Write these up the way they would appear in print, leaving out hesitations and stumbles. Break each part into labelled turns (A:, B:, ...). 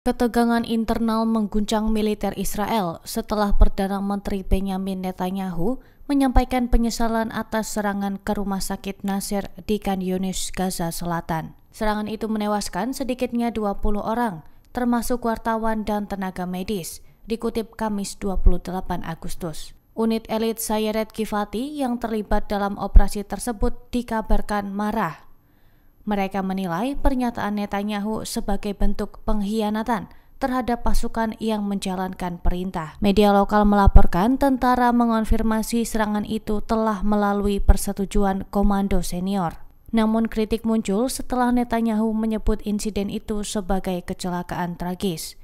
A: Ketegangan internal mengguncang militer Israel setelah Perdana Menteri Benjamin Netanyahu menyampaikan penyesalan atas serangan ke rumah sakit Nasser di Khan Yunis, Gaza Selatan. Serangan itu menewaskan sedikitnya 20 orang, termasuk wartawan dan tenaga medis, dikutip Kamis 28 Agustus. Unit elit Sayeret Givati yang terlibat dalam operasi tersebut dikabarkan marah. Mereka menilai pernyataan Netanyahu sebagai bentuk pengkhianatan terhadap pasukan yang menjalankan perintah. Media lokal melaporkan tentara mengonfirmasi serangan itu telah melalui persetujuan komando senior. Namun kritik muncul setelah Netanyahu menyebut insiden itu sebagai kecelakaan tragis.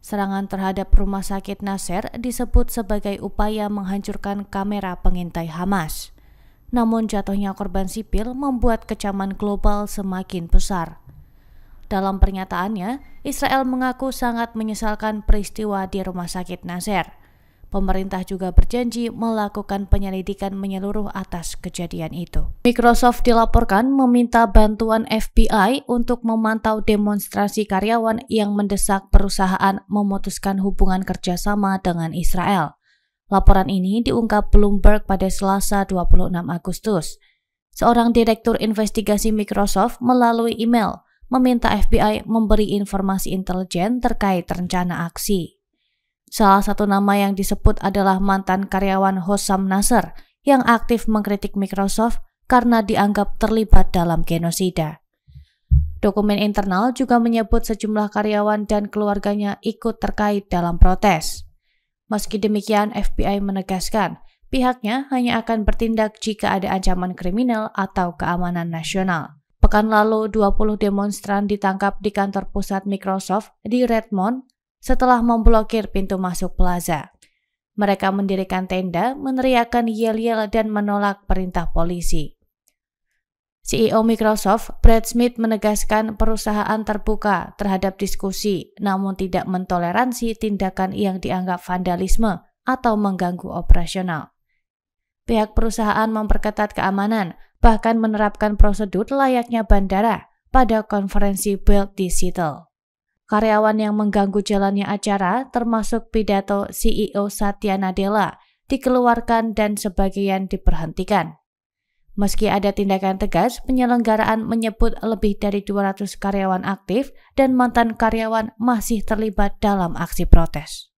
A: Serangan terhadap rumah sakit Nasser disebut sebagai upaya menghancurkan kamera pengintai Hamas. Namun jatuhnya korban sipil membuat kecaman global semakin besar. Dalam pernyataannya, Israel mengaku sangat menyesalkan peristiwa di rumah sakit Nasser. Pemerintah juga berjanji melakukan penyelidikan menyeluruh atas kejadian itu. Microsoft dilaporkan meminta bantuan FBI untuk memantau demonstrasi karyawan yang mendesak perusahaan memutuskan hubungan kerjasama dengan Israel. Laporan ini diungkap Bloomberg pada Selasa 26 Agustus. Seorang direktur investigasi Microsoft melalui email meminta FBI memberi informasi intelijen terkait rencana aksi. Salah satu nama yang disebut adalah mantan karyawan Hossam Nasser yang aktif mengkritik Microsoft karena dianggap terlibat dalam genosida. Dokumen internal juga menyebut sejumlah karyawan dan keluarganya ikut terkait dalam protes. Meski demikian, FBI menegaskan pihaknya hanya akan bertindak jika ada ancaman kriminal atau keamanan nasional. Pekan lalu, 20 demonstran ditangkap di kantor pusat Microsoft di Redmond setelah memblokir pintu masuk plaza. Mereka mendirikan tenda, meneriakkan yel-yel dan menolak perintah polisi. CEO Microsoft, Brad Smith, menegaskan perusahaan terbuka terhadap diskusi, namun tidak mentoleransi tindakan yang dianggap vandalisme atau mengganggu operasional. Pihak perusahaan memperketat keamanan, bahkan menerapkan prosedur layaknya bandara pada konferensi Build di Seattle. Karyawan yang mengganggu jalannya acara, termasuk pidato CEO Satya Nadella, dikeluarkan dan sebagian diberhentikan. Meski ada tindakan tegas, penyelenggaraan menyebut lebih dari 200 karyawan aktif dan mantan karyawan masih terlibat dalam aksi protes.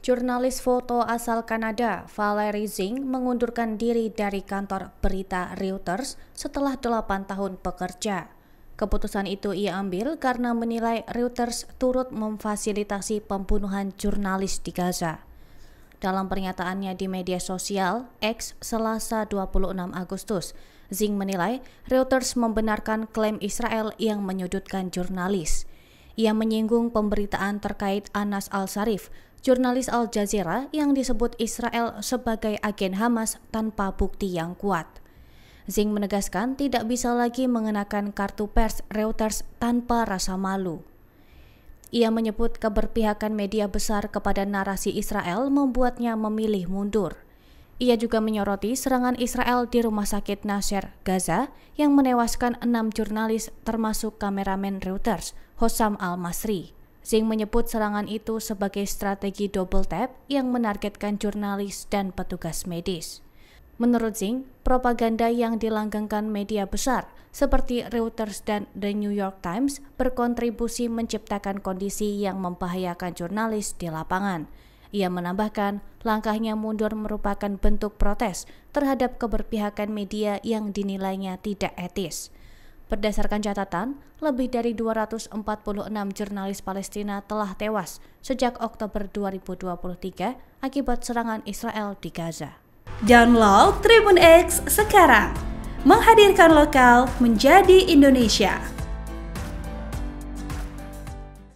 A: Jurnalis foto asal Kanada, Valerie Zing, mengundurkan diri dari kantor berita Reuters setelah 8 tahun bekerja. Keputusan itu ia ambil karena menilai Reuters turut memfasilitasi pembunuhan jurnalis di Gaza. Dalam pernyataannya di media sosial X Selasa 26 Agustus, Zing menilai Reuters membenarkan klaim Israel yang menyudutkan jurnalis. Ia menyinggung pemberitaan terkait Anas Al-Sharif, jurnalis Al Jazeera yang disebut Israel sebagai agen Hamas tanpa bukti yang kuat. Zing menegaskan tidak bisa lagi mengenakan kartu pers Reuters tanpa rasa malu. Ia menyebut keberpihakan media besar kepada narasi Israel membuatnya memilih mundur. Ia juga menyoroti serangan Israel di rumah sakit Nasser, Gaza, yang menewaskan 6 jurnalis termasuk kameramen Reuters, Hossam Al-Masri. Zing menyebut serangan itu sebagai strategi double tap yang menargetkan jurnalis dan petugas medis. Menurut Zing, propaganda yang dilanggengkan media besar seperti Reuters dan The New York Times berkontribusi menciptakan kondisi yang membahayakan jurnalis di lapangan. Ia menambahkan, langkahnya mundur merupakan bentuk protes terhadap keberpihakan media yang dinilainya tidak etis. Berdasarkan catatan, lebih dari 246 jurnalis Palestina telah tewas sejak Oktober 2023 akibat serangan Israel di Gaza.
B: Download Tribun X sekarang, menghadirkan lokal menjadi Indonesia.